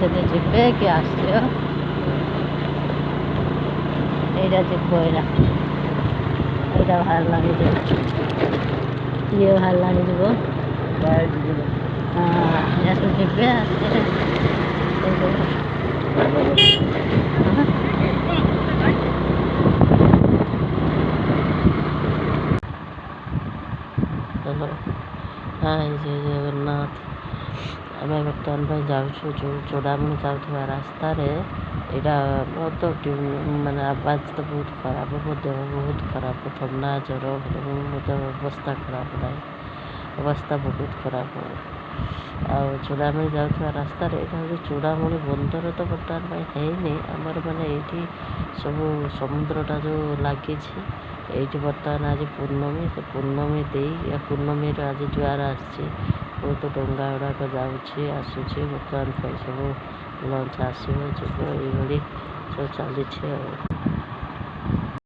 ଯଦି ଯିବେ କି ଆସିବ ଏଇଟା ଯିବ ଏଇଟା ବାହାରିଲାଣି ଯିବ ଇଏ ବାହାରିଲାଣି ଯିବ ଏସବୁ ଯିବେ ଆସିବେ हाय जय जगन्नाथ आम बर्तमान पर जाऊँ जो चूड़ामणि जाऊा रास्तार यहाँ बहुत मानने आवाज तो बहुत खराब मो देह बहुत खराब थंडा ज्वर मो अवस्था खराब ना अवस्था बहुत खराब आ चूड़ामणि जाऊा रास्तार यहाँ हूँ चूड़ामणि बंदर तो बर्तमान है आमर माने ये सब समुद्रटा जो लगी ये बर्तमान आज पूर्णमी से पूर्णमी दे या पूर्णमी आज जुआर आसी बहुत डंगा गुड़ाक जाऊँगी आसूसी बर्तमान सब लंच आसो ये सब चली।